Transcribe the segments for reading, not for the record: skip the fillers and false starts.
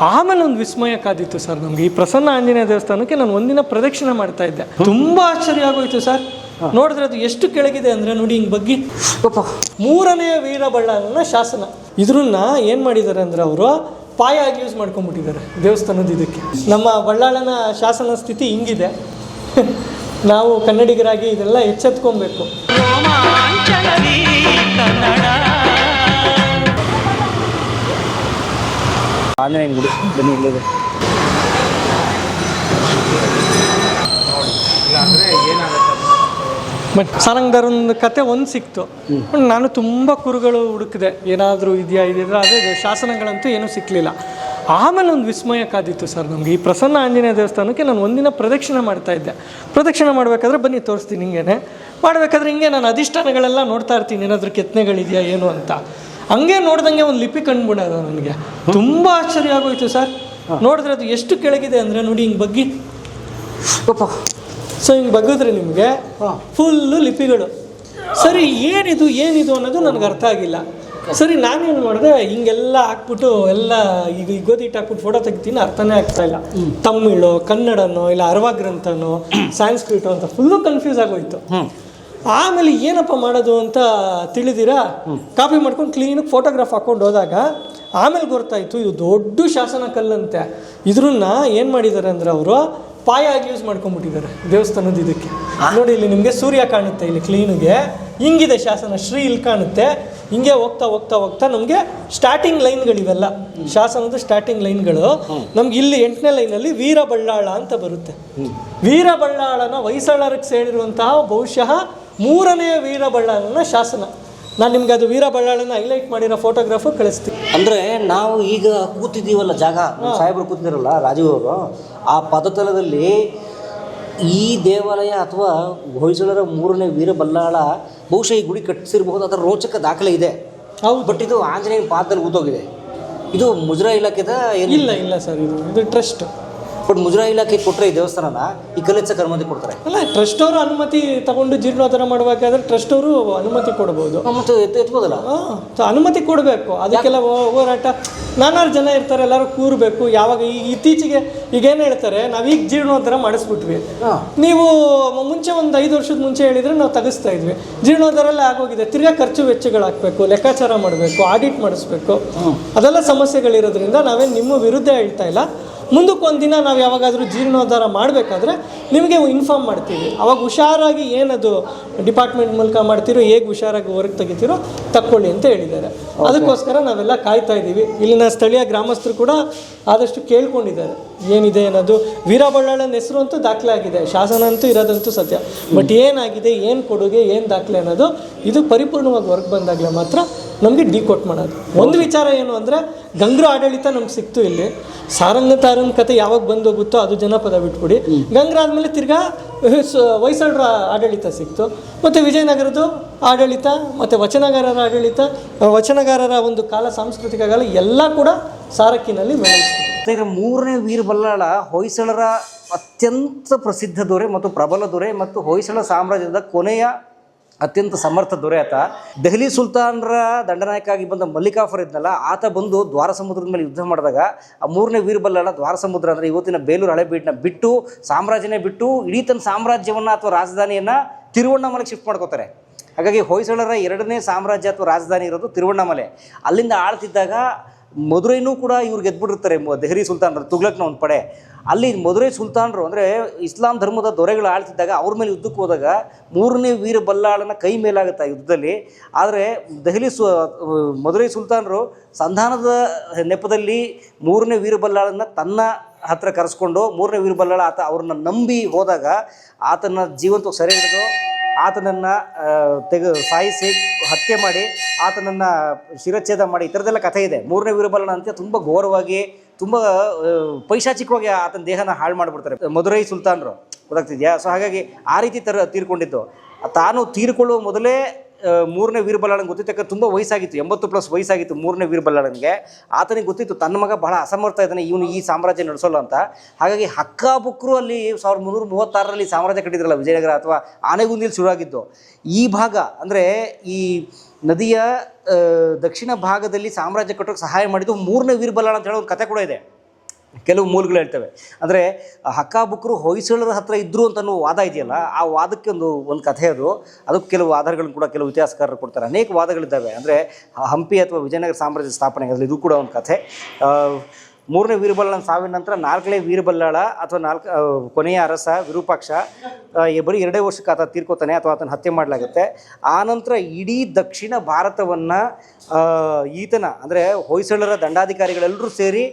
ಆಮೇಲೆ ಒಂದು ವಿಸ್ಮಯ ಕಾದಿತ್ತು ಸರ್ ನಮಗೆ. ಈ ಪ್ರಸನ್ನ ಆಂಜನೇಯ ದೇವಸ್ಥಾನಕ್ಕೆ ನಾನು ಒಂದಿನ ಪ್ರದಕ್ಷಿಣೆ ಮಾಡ್ತಾ ಇದ್ದೆ. ತುಂಬ ಆಶ್ಚರ್ಯ ಆಗೋಯ್ತು ಸರ್. ನೋಡಿದ್ರೆ ಅದು ಎಷ್ಟು ಕೆಳಗಿದೆ ಅಂದರೆ ನೋಡಿ, ಹಿಂಗೆ ಬಗ್ಗೆ ಮೂರನೇ ವೀರಬಳ್ಳಾಳನ ಶಾಸನ. ಇದ್ರನ್ನ ಏನು ಮಾಡಿದ್ದಾರೆ ಅಂದರೆ ಅವರು ಪಾಯ ಆಗಿ ಯೂಸ್ ಮಾಡ್ಕೊಂಡ್ಬಿಟ್ಟಿದ್ದಾರೆ ದೇವಸ್ಥಾನದ ಇದಕ್ಕೆ. ನಮ್ಮ ಬಳ್ಳಾಳನ ಶಾಸನ ಸ್ಥಿತಿ ಹಿಂಗಿದೆ. ನಾವು ಕನ್ನಡಿಗರಾಗಿ ಇದೆಲ್ಲ ಎಚ್ಚೆತ್ಕೊಬೇಕು. ಆಂಜನೇಯನ ಗುಡಿ ಬನ್ನಿ, ಇಲ್ಲಿದೆ. ಬಟ್ ಸಾರಂಗದರೊಂದು ಕತೆ ಒಂದು ಸಿಕ್ತು. ನಾನು ತುಂಬ ಕುರುಗಳು ಹುಡುಕಿದೆ, ಏನಾದರೂ ಇದೆಯಾ ಇದಿದ್ರೆ. ಅದೇ ಶಾಸನಗಳಂತೂ ಏನೂ ಸಿಕ್ಕಲಿಲ್ಲ. ಆಮೇಲೆ ಒಂದು ವಿಸ್ಮಯ ಕಾದಿತ್ತು ಸರ್ ನಮಗೆ. ಈ ಪ್ರಸನ್ನ ಆಂಜನೇಯ ದೇವಸ್ಥಾನಕ್ಕೆ ನಾನು ಒಂದಿನ ಪ್ರದಕ್ಷಿಣೆ ಮಾಡ್ತಾ ಇದ್ದೆ. ಪ್ರದಕ್ಷಿಣೆ ಮಾಡಬೇಕಾದ್ರೆ ಬನ್ನಿ ತೋರಿಸ್ತೀನಿ. ಹಿಂಗೇನೆ ಮಾಡಬೇಕಾದ್ರೆ ಹಿಂಗೆ ನಾನು ಅಧಿಷ್ಠಾನಗಳೆಲ್ಲ ನೋಡ್ತಾ ಇರ್ತೀನಿ, ಏನಾದರೂ ಕೆತ್ತನೆಗಳಿದೆಯಾ ಏನು ಅಂತ. ಹಂಗೆ ನೋಡ್ದಂಗೆ ಒಂದು ಲಿಪಿ ಕಂಡುಬಿಡೋದು ನನಗೆ. ತುಂಬ ಆಶ್ಚರ್ಯ ಆಗೋಯ್ತು ಸರ್. ನೋಡಿದ್ರೆ ಅದು ಎಷ್ಟು ಕೆಳಗಿದೆ ಅಂದರೆ ನೋಡಿ, ಹಿಂಗೆ ಬಗ್ಗಿ ಸೊ ಹಿಂಗೆ ಬಗ್ಗಿದ್ರೆ ನಿಮಗೆ ಫುಲ್ಲು ಲಿಪಿಗಳು. ಸರಿ, ಏನಿದು ಅನ್ನೋದು ನನಗೆ ಅರ್ಥ ಆಗಿಲ್ಲ. ಸರಿ, ನಾನೇನು ಮಾಡಿದೆ, ಹಿಂಗೆಲ್ಲ ಹಾಕ್ಬಿಟ್ಟು ಎಲ್ಲ ಈಗ ಗೋಧಿಟ್ಟು ಹಾಕ್ಬಿಟ್ಟು ಫೋಟೋ ತೆಗಿತೀನಿ, ಅರ್ಥನೇ ಆಗ್ತಾ ಇಲ್ಲ. ತಮಿಳು, ಕನ್ನಡನೋ ಇಲ್ಲ ಅರವಾ ಗ್ರಂಥನೋ ಸಾಂಸ್ಕ್ರಿಟೋ ಅಂತ ಫುಲ್ಲು ಕನ್ಫ್ಯೂಸ್ ಆಗೋಯ್ತು. ಆಮೇಲೆ ಏನಪ್ಪ ಮಾಡೋದು ಅಂತ ತಿಳಿದಿರಾ ಕಾಪಿ ಮಾಡ್ಕೊಂಡು ಕ್ಲೀನಾಗಿ ಫೋಟೋಗ್ರಾಫ್ ಹಾಕ್ಕೊಂಡು ಹೋದಾಗ ಆಮೇಲೆ ಗೊತ್ತಾಯಿತು ಇದು ದೊಡ್ಡ ಶಾಸನ ಕಲ್ಲಂತೆ. ಇದ್ರನ್ನ ಏನು ಮಾಡಿದ್ದಾರೆ ಅಂದರೆ ಅವರು ಪಾಯ ಆಗಿ ಯೂಸ್ ಮಾಡ್ಕೊಂಡ್ಬಿಟ್ಟಿದ್ದಾರೆ ದೇವಸ್ಥಾನದ ಇದಕ್ಕೆ. ನೋಡಿ, ಇಲ್ಲಿ ನಿಮಗೆ ಸೂರ್ಯ ಕಾಣುತ್ತೆ, ಇಲ್ಲಿ ಕ್ಲೀನಿಗೆ ಹಿಂಗಿದೆ ಶಾಸನ. ಶ್ರೀ ಇಲ್ಲಿ ಕಾಣುತ್ತೆ. ಹಿಂಗೆ ಹೋಗ್ತಾ ಹೋಗ್ತಾ ಹೋಗ್ತಾ ನಮಗೆ ಸ್ಟಾರ್ಟಿಂಗ್ ಲೈನ್ಗಳಿವೆಲ್ಲ ಶಾಸನದ ಸ್ಟಾರ್ಟಿಂಗ್ ಲೈನ್ಗಳು. ನಮ್ಗೆ ಇಲ್ಲಿ 8ನೇ ಲೈನಲ್ಲಿ ವೀರಬಳ್ಳಾಳ ಅಂತ ಬರುತ್ತೆ. ವೀರಬಳ್ಳಾಳನ ಹೊಯ್ಸಳರಿಗೆ ಸೇರಿರುವಂತಹ ಬಹುಶಃ 3ನೇ ವೀರಬಳ್ಳಾಳನ ಶಾಸನ. ನಾನು ನಿಮ್ಗೆ ಅದು ವೀರಬಳ್ಳಾಳನ ಹೈಲೈಟ್ ಮಾಡಿರೋ ಫೋಟೋಗ್ರಾಫು ಕಳಿಸ್ತೀನಿ. ಅಂದರೆ ನಾವು ಈಗ ಕೂತಿದ್ದೀವಲ್ಲ ಜಾಗ, ಸಾಹೇಬರು ಕೂತಿರಲ್ಲ ರಾಜೀವ್ ಅವರು, ಆ ಪದತಲದಲ್ಲಿ ಈ ದೇವಾಲಯ ಅಥವಾ ಹೊಯ್ಸಳರ 3ನೇ ವೀರಬಳ್ಳಾಳ ಬಹುಶಃ ಈ ಗುಡಿ ಕಟ್ಟಿಸಿರಬಹುದು. ಅದರ ರೋಚಕ ದಾಖಲೆ ಇದೆ. ಹೌದು, ಬಟ್ ಇದು ಆಂಜನೇಯನ ಪಾದದಲ್ಲಿ ಊತೋಗಿದೆ. ಇದು ಮುಜರಾಯಿ ಇಲಾಖೆದ ಇಲ್ಲ ಸರ್, ಇದು ಟ್ರಸ್ಟ್. ಬಟ್ ಮುಜರಾಯಿ ಇಲಾಖೆ ಕೊಟ್ಟರೆ ಈ ದೇವಸ್ಥಾನನ ಈ ಕಲೆಚ್ಚಕ್ಕೆ ಅನುಮತಿ ಕೊಡ್ತಾರೆ. ಅಲ್ಲ, ಟ್ರಸ್ಟ್ ಅವರು ಅನುಮತಿ ತಗೊಂಡು ಜೀರ್ಣೋದ್ಧಾರ ಮಾಡಬೇಕಾದ್ರೆ ಟ್ರಸ್ಟ್ ಅವರು ಅನುಮತಿ ಕೊಡ್ಬೋದು. ಮತ್ತು ಎತ್ಬೋದಲ್ಲ, ಅನುಮತಿ ಕೊಡಬೇಕು. ಅದಕ್ಕೆಲ್ಲ ಹೋರಾಟ, ನಾನಾರು ಜನ ಇರ್ತಾರೆ, ಎಲ್ಲರೂ ಕೂರಬೇಕು. ಯಾವಾಗ ಇತ್ತೀಚೆಗೆ ಈಗೇನು ಹೇಳ್ತಾರೆ, ನಾವೀಗ ಜೀರ್ಣೋದ್ಧಾರ ಮಾಡಿಸ್ಬಿಟ್ವಿ, ನೀವು ಮುಂಚೆ ಒಂದು 5 ವರ್ಷದ ಮುಂಚೆ ಹೇಳಿದರೆ ನಾವು ತೆಗೆಸ್ತಾ ಇದ್ವಿ. ಜೀರ್ಣೋದ್ಧಾರಲ್ಲೇ ಆಗೋಗಿದೆ. ತಿರ್ಗಾ ಖರ್ಚು ವೆಚ್ಚಗಳಾಗಬೇಕು, ಲೆಕ್ಕಾಚಾರ ಮಾಡಬೇಕು, ಆಡಿಟ್ ಮಾಡಿಸ್ಬೇಕು. ಅದೆಲ್ಲ ಸಮಸ್ಯೆಗಳಿರೋದ್ರಿಂದ ನಾವೇನು ನಿಮ್ಮ ವಿರುದ್ಧ ಹೇಳ್ತಾ ಇಲ್ಲ. ಮುಂದಕ್ಕೆ ಒಂದಿನ ನಾವು ಯಾವಾಗಾದರೂ ಜೀರ್ಣೋದ್ಧಾರ ಮಾಡಬೇಕಾದ್ರೆ ನಿಮಗೆ ಇನ್ಫಾರ್ಮ್ ಮಾಡ್ತೀವಿ. ಅವಾಗ ಹುಷಾರಾಗಿ ಏನದು ಡಿಪಾರ್ಟ್ಮೆಂಟ್ ಮೂಲಕ ಮಾಡ್ತೀರೋ, ಹೇಗೆ ಹುಷಾರಾಗಿ ಹೊರಗೆ ತೆಗಿತೀರೋ ತಕ್ಕೊಳ್ಳಿ ಅಂತ ಹೇಳಿದ್ದಾರೆ. ಅದಕ್ಕೋಸ್ಕರ ನಾವೆಲ್ಲ ಕಾಯ್ತಾ ಇದ್ದೀವಿ. ಇಲ್ಲಿನ ಸ್ಥಳೀಯ ಗ್ರಾಮಸ್ಥರು ಕೂಡ ಆದಷ್ಟು ಕೇಳ್ಕೊಂಡಿದ್ದಾರೆ ಏನಿದೆ ಅನ್ನೋದು. ವೀರಬಳ್ಳಾಳನ ಹೆಸರು ಅಂತೂ ದಾಖಲೆ ಆಗಿದೆ, ಶಾಸನ ಅಂತೂ ಇರೋದಂತೂ ಸತ್ಯ. ಬಟ್ ಏನಾಗಿದೆ, ಏನು ಕೊಡುಗೆ, ಏನು ದಾಖಲೆ ಅನ್ನೋದು ಇದು ಪರಿಪೂರ್ಣವಾಗಿ ಹೊರಗೆ ಬಂದಾಗಲೇ ಮಾತ್ರ ನಮಗೆ ಡಿಕೋಟ್ ಮಾಡೋದು. ಒಂದು ವಿಚಾರ ಏನು ಅಂದರೆ, ಗಂಗರ ಆಡಳಿತ ನಮ್ಗೆ ಸಿಕ್ತು. ಇಲ್ಲಿ ಸಾರಂಗತಾರನ ಕತೆ ಯಾವಾಗ ಬಂದೋಗುತ್ತೋ ಅದು ಜನಪದ ಬಿಟ್ಬಿಡಿ. ಗಂಗರ ಆದಮೇಲೆ ತಿರ್ಗಾ ಹೊಯ್ಸಳರ ಆಡಳಿತ ಸಿಕ್ತು, ಮತ್ತು ವಿಜಯನಗರದ ಆಡಳಿತ, ಮತ್ತು ವಚನಗಾರರ ಒಂದು ಕಾಲ, ಸಾಂಸ್ಕೃತಿಕ ಕಾಲ ಎಲ್ಲ ಕೂಡ ಸಾರಕ್ಕಿನಲ್ಲಿ ಬೆಳೆಯಿತು. ಈಗ 3ನೇ ವೀರಬಳ್ಳಾಳ ಹೊಯ್ಸಳರ ಅತ್ಯಂತ ಪ್ರಸಿದ್ಧ ದೊರೆ ಮತ್ತು ಪ್ರಬಲ ದೊರೆ ಮತ್ತು ಹೊಯ್ಸಳ ಸಾಮ್ರಾಜ್ಯದ ಕೊನೆಯ ಅತ್ಯಂತ ಸಮರ್ಥ ದೊರೆ ಆತ. ದೆಹಲಿ ಸುಲ್ತಾನರ ದಂಡನಾಯಕ ಆಗಿ ಬಂದ ಮಲ್ಲಿಕ್ ಕಾಫರ್ ಇದ್ನಲ್ಲ, ಆತ ಬಂದು ದ್ವಾರ ಸಮುದ್ರದ ಮೇಲೆ ಯುದ್ಧ ಮಾಡಿದಾಗ ಆ 3ನೇ ವೀರಬಳ್ಳಾಳ ದ್ವಾರ ಸಮುದ್ರ ಅಂದರೆ ಇವತ್ತಿನ ಬೇಲೂರು ಹಳೆಬೀಡನ್ನ ಬಿಟ್ಟು, ಸಾಮ್ರಾಜ್ಯನೇ ಬಿಟ್ಟು ಇಡೀ ತನ್ನ ಸಾಮ್ರಾಜ್ಯವನ್ನು ಅಥವಾ ರಾಜಧಾನಿಯನ್ನು ತಿರುವಣ್ಣಾಮಲೆಗೆ ಶಿಫ್ಟ್ ಮಾಡ್ಕೋತಾರೆ. ಹಾಗಾಗಿ ಹೊಯ್ಸಳರ 2ನೇ ಸಾಮ್ರಾಜ್ಯ ಅಥವಾ ರಾಜಧಾನಿ ಇರೋದು ತಿರುವಣ್ಣಾಮಲೆ. ಅಲ್ಲಿಂದ ಆಳ್ತಿದ್ದಾಗ ಮಧುರೈನೂ ಕೂಡ ಇವ್ರು ಗೆದ್ಬಿಟ್ಟಿರ್ತಾರೆ ದೆಹಲಿ ಸುಲ್ತಾನರು, ತುಗ್ಲಕ್ನ ಒಂದು ಪಡೆ. ಅಲ್ಲಿ ಮಧುರೈ ಸುಲ್ತಾನರು ಅಂದರೆ ಇಸ್ಲಾಂ ಧರ್ಮದ ದೊರೆಗಳು ಆಳ್ತಿದ್ದಾಗ ಅವ್ರ ಮೇಲೆ ಯುದ್ಧಕ್ಕೆ ಹೋದಾಗ 3ನೇ ವೀರಬಳ್ಳಾಳನ ಕೈ ಮೇಲಾಗುತ್ತೆ ಆ ಯುದ್ಧದಲ್ಲಿ. ಆದರೆ ಮಧುರೈ ಸುಲ್ತಾನರು ಸಂಧಾನದ ನೆಪದಲ್ಲಿ 3ನೇ ವೀರಬಳ್ಳಾಳನ್ನ ತನ್ನ ಹತ್ರ ಕರೆಸ್ಕೊಂಡು 3ನೇ ವೀರಬಳ್ಳಾಳ ಆತ ಅವ್ರನ್ನ ನಂಬಿ ಹೋದಾಗ ಆತನ ಜೀವಂತ ಸೆರೆ ಹಿಡಿದು ಆತನನ್ನು ಸಾಯಿಸಿ ಹತ್ಯೆ ಮಾಡಿ ಆತನನ್ನು ಶಿರಚ್ಛೇದ ಮಾಡಿ ಈ ಥರದ್ದೆಲ್ಲ ಕಥೆ ಇದೆ. 3ನೇ ವೀರಬಳ್ಳಾಳ ಅಂತ ತುಂಬ ಘೋರವಾಗಿ, ತುಂಬ ಪೈಶಾಚಿಕವಾಗಿ ಆತನ ದೇಹನ ಹಾಳು ಮಾಡಿಬಿಡ್ತಾರೆ ಮಧುರೈ ಸುಲ್ತಾನರು, ಗೊತ್ತಾಗ್ತಿದ್ಯಾ? ಸೊ ಹಾಗಾಗಿ ಆ ರೀತಿ ತೀರ್ಕೊಂಡಿದ್ದು. ತಾನು ತೀರ್ಕೊಳ್ಳುವ ಮೊದಲೇ 3ನೇ ವೀರಬಳ್ಳಾಳನಿಗೆ ಗೊತ್ತಿತ್ತಕ್ಕ ತುಂಬ ವಯಸ್ಸಾಗಿತ್ತು, 80+ ವಯಸ್ಸಾಗಿತ್ತು 3ನೇ ವೀರಬಳ್ಳಾಳನಿಗೆ. ಆತನಿಗೆ ಗೊತ್ತಿತ್ತು ತನ್ನ ಮಗ ಬಹಳ ಅಸಮರ್ಥ ಇದ್ದಾನೆ, ಇವನು ಈ ಸಾಮ್ರಾಜ್ಯ ನಡೆಸೋಲ್ಲ ಅಂತ. ಹಾಗಾಗಿ ಹಕ್ಕಾಬುಕ್ರು ಅಲ್ಲಿ 1336ರಲ್ಲಿ ಸಾಮ್ರಾಜ್ಯ ಕಟ್ಟಿದ್ರಲ್ಲ ವಿಜಯನಗರ ಅಥವಾ ಆನೆಗುಂದಿಯಲ್ಲಿ ಶುರುವಾಗಿದ್ದು. ಈ ಭಾಗ ಅಂದರೆ ಈ ನದಿಯ ದಕ್ಷಿಣ ಭಾಗದಲ್ಲಿ ಸಾಮ್ರಾಜ್ಯ ಕಟ್ಟೋಕ್ಕೆ ಸಹಾಯ ಮಾಡಿದ್ದು 3ನೇ ವೀರಬಳ್ಳಾಳ ಅಂತ ಹೇಳೋ ಒಂದು ಕತೆ ಕೂಡ ಇದೆ. ಕೆಲವು ಮೂಲಗಳು ಹೇಳ್ತವೆ. ಅಂದರೆ ಹಕ್ಕಾಬುಕ್ಕರು ಹೊಯ್ಸಳರ ಹತ್ರ ಇದ್ರು ಅಂತ ಅನ್ನೋ ವಾದ ಇದೆಯಲ್ಲ, ಆ ವಾದಕ್ಕೆ ಒಂದು ಕಥೆ ಅದು. ಅದಕ್ಕೆ ಕೆಲವು ಆಧಾರಗಳನ್ನು ಕೂಡ ಕೆಲವು ಇತಿಹಾಸಕಾರರು ಕೊಡ್ತಾರೆ. ಅನೇಕ ವಾದಗಳಿದ್ದಾವೆ. ಅಂದರೆ ಹಂಪಿ ಅಥವಾ ವಿಜಯನಗರ ಸಾಮ್ರಾಜ್ಯ ಸ್ಥಾಪನೆ ಅದರಲ್ಲಿ ಇದು ಕೂಡ ಒಂದು ಕಥೆ. ಮೂರನೇ ವೀರಬಲ್ಲಾಳನ ಸಾವಿನ ನಂತರ ನಾಲ್ಕನೇ ವೀರಬಲ್ಲಾಳ ಅಥವಾ ಕೊನೆಯ ಅರಸ ವಿರೂಪಾಕ್ಷ ಬರೀ 2 ವರ್ಷಕ್ಕೆ ಆತ ತೀರ್ಕೋತಾನೆ ಅಥವಾ ಆತನ ಹತ್ಯೆ ಮಾಡಲಾಗುತ್ತೆ. ಆನಂತರ ಇಡೀ ದಕ್ಷಿಣ ಭಾರತವನ್ನು ಈತನ ಅಂದರೆ ಹೊಯ್ಸಳರ ದಂಡಾಧಿಕಾರಿಗಳೆಲ್ಲರೂ ಸೇರಿ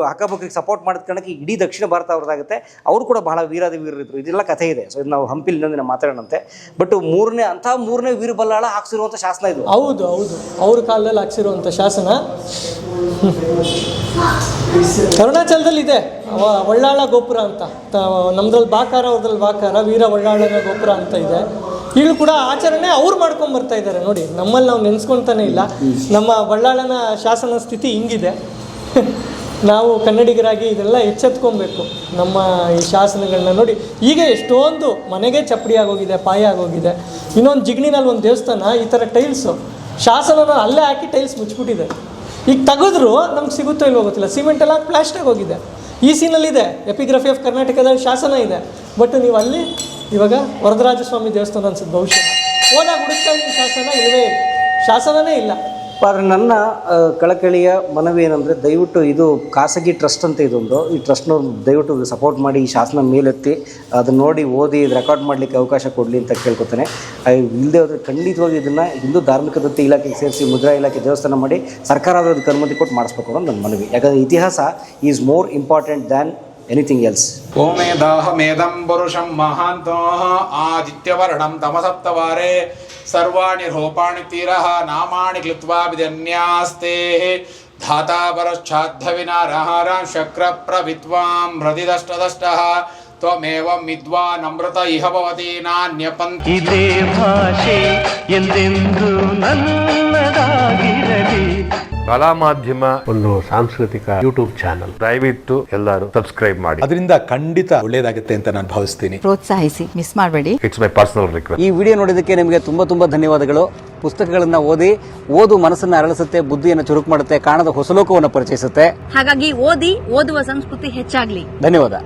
ಹಕ್ಕಬುಕ್ಕರಿಗೆ ಸಪೋರ್ಟ್ ಮಾಡಿದ ಕಾರಣಕ್ಕೆ ಇಡೀ ದಕ್ಷಿಣ ಭಾರತ ಅವ್ರದ್ದಾಗುತ್ತೆ. ಅವರು ಕೂಡ ಬಹಳ ವೀರರಿದ್ದರು. ಇದೆಲ್ಲ ಕಥೆ ಇದೆ. ಸೊ ಇದು ನಾವು ಹಂಪಿಲಿ ಇನ್ನೊಂದಿನ ಮಾತಾಡೋಣಂತೆ. ಬಟ್ ಮೂರನೇ ವೀರಬಲ್ಲಾಳ ಹಾಕ್ಸಿರುವಂಥ ಶಾಸನ ಇದು. ಹೌದು ಅವ್ರ ಕಾಲದಲ್ಲಿ ಹಾಕ್ಸಿರುವಂಥ ಶಾಸನ ಅರುಣಾಚಲದಲ್ಲಿ ಇದೆ. ಒಳ್ಳಾಳ ಗೋಪುರ ಅಂತ, ನಮ್ದ್ರಲ್ಲಿ ಬಾಕಾರ, ಅವ್ರದ್ರಲ್ಲಿ ಬಾಕಾರ, ವೀರ ಒಳ್ಳಾಳನ ಗೋಪುರ ಅಂತ ಇದೆ. ಈಗಲೂ ಕೂಡ ಆಚರಣೆ ಅವ್ರು ಮಾಡ್ಕೊಂಡು ಬರ್ತಾ ಇದ್ದಾರೆ ನೋಡಿ. ನಮ್ಮಲ್ಲಿ ನಾವು ನೆನೆಸ್ಕೊತಾನೆ ಇಲ್ಲ. ನಮ್ಮ ಒಳ್ಳಾಳನ ಶಾಸನ ಸ್ಥಿತಿ ಹಿಂಗಿದೆ. ನಾವು ಕನ್ನಡಿಗರಾಗಿ ಇದೆಲ್ಲ ಎಚ್ಚೆತ್ಕೊಬೇಕು. ನಮ್ಮ ಈ ಶಾಸನಗಳನ್ನ ನೋಡಿ, ಈಗ ಎಷ್ಟೊಂದು ಮನೆಗೆ ಚಪ್ಪಡಿ ಆಗೋಗಿದೆ, ಪಾಯ ಆಗೋಗಿದೆ. ಇನ್ನೊಂದು ಜಿಗಣಿನಲ್ಲಿ ಒಂದು ದೇವಸ್ಥಾನ ಈ ಥರ ಟೈಲ್ಸು ಶಾಸನನ ಅಲ್ಲೇ ಹಾಕಿ ಟೈಲ್ಸ್ ಮುಚ್ಚಿಬಿಟ್ಟಿದೆ. ಈಗ ತೆಗೆದ್ರು ನಮ್ಗೆ ಸಿಗುತ್ತೋ ಇಲ್ವೋ ಗೊತ್ತಿಲ್ಲ. ಸಿಮೆಂಟೆಲ್ಲ ಪ್ಲಾಸ್ಟಿಕ್ ಹೋಗಿದೆ. ಈ ಸೀನಲ್ಲಿದೆ ಎಪಿಗ್ರಫಿ ಆಫ್ ಕರ್ನಾಟಕದಲ್ಲಿ ಶಾಸನ ಇದೆ. ಬಟ್ ನೀವು ಅಲ್ಲಿ ಇವಾಗ ವರದರಾಜಸ್ವಾಮಿ ದೇವಸ್ಥಾನ ಅನ್ಸುತ್ತೆ ಬಹುಶಃ, ಹೋದಾಗ ಹುಡುಕ್ತಾ ಶಾಸನ ಇಲ್ಲವೇ ಇಲ್ಲ, ಶಾಸನನೇ ಇಲ್ಲ. ಆದರೆ ನನ್ನ ಕಳಕಳಿಯ ಮನವಿ ಏನಂದರೆ, ದಯವಿಟ್ಟು ಇದು ಖಾಸಗಿ ಟ್ರಸ್ಟ್ ಅಂತ ಇದೊಂದು, ಈ ಟ್ರಸ್ಟ್ನವ್ರು ದಯವಿಟ್ಟು ಸಪೋರ್ಟ್ ಮಾಡಿ ಈ ಶಾಸನ ಮೇಲೆತ್ತಿ ಅದನ್ನು ನೋಡಿ ಓದಿ ರೆಕಾರ್ಡ್ ಮಾಡಲಿಕ್ಕೆ ಅವಕಾಶ ಕೊಡಲಿ ಅಂತ ಕೇಳ್ಕೊತಾನೆ. ಇಲ್ಲದೆ ಹೋದರೆ ಖಂಡಿತವಾಗಿ ಇದನ್ನು ಹಿಂದೂ ಧಾರ್ಮಿಕ ದತ್ತಿ ಇಲಾಖೆಗೆ ಸೇರಿಸಿ ಮುದ್ರಾ ಇಲಾಖೆ ದೇವಸ್ಥಾನ ಮಾಡಿ ಸರ್ಕಾರ ಅದಕ್ಕೆ ಅನುಮತಿ ಕೊಟ್ಟು ಮಾಡಿಸ್ಬೇಕು ಅನ್ನೋದು ನನ್ನ ಮನವಿ. ಯಾಕಂದರೆ ಇತಿಹಾಸ is more important than anything else. ಓಮೇದಾಹಮೇದಂ ಪುರುಷಂ ಮಹಾಂತೋ ಆದಿತ್ಯವರ್ಣಂ ತಮಸಪ್ತವಾರೆ ಸರ್ವಾಣಿ ರೂಪಾಣಿ ತೀರಃ ನಾಮಾಣಿ ಕ್ಲಿತ್ವಾ ವಿಧನ್ಯಾಸ್ತೆ ಧಾತಾ ಪರಶ್ಚಾದ್ಧ ವಿನಾರಹಾರ ಶಕ್ರ ಪ್ರವಿದ್ವಾಂ ಹೃದಿದಷ್ಟದಷ್ಟಃ ತ್ವಮೇವಂ ವಿದ್ವಾನ್ ಅಮೃತ ಇಹ ಭವತಿ ನಾನ್ಯಪಂಥ. ಇದೇ ಭಾಷೆ ಎಂದೆಂದು ನನ್ನದಾಗಿರಲಿ. ಕಲಾ ಮಾಧ್ಯಮ ಒಂದು ಸಾಂಸ್ಕೃತಿಕ ಯೂಟ್ಯೂಬ್ ಚಾನಲ್, ದಯವಿಟ್ಟು ಎಲ್ಲರೂ ಸಬ್ಸ್ಕ್ರೈಬ್ ಮಾಡಿ. ಅದರಿಂದ ಖಂಡಿತ ಒಳ್ಳೇದಾಗುತ್ತೆ ಅಂತ ನಾನು ಭಾವಿಸ್ತೀನಿ. ಪ್ರೋತ್ಸಾಹಿಸಿ, ಮಿಸ್ ಮಾಡಬೇಡಿ. It's my personal request. ಈ ವಿಡಿಯೋ ನೋಡಿದ್ದಕ್ಕೆ ನಿಮಗೆ ತುಂಬ ಧನ್ಯವಾದಗಳು. ಪುಸ್ತಕಗಳನ್ನು ಓದು ಮನಸ್ಸನ್ನು ಅರಳಿಸುತ್ತೆ, ಬುದ್ಧಿಯನ್ನು ಚುರುಕು ಮಾಡುತ್ತೆ, ಕಾಣದ ಹೊಸ ಲೋಕವನ್ನು ಪರಿಚಯಿಸುತ್ತೆ. ಹಾಗಾಗಿ ಓದುವ ಸಂಸ್ಕೃತಿ ಹೆಚ್ಚಾಗ್ಲಿ. ಧನ್ಯವಾದ.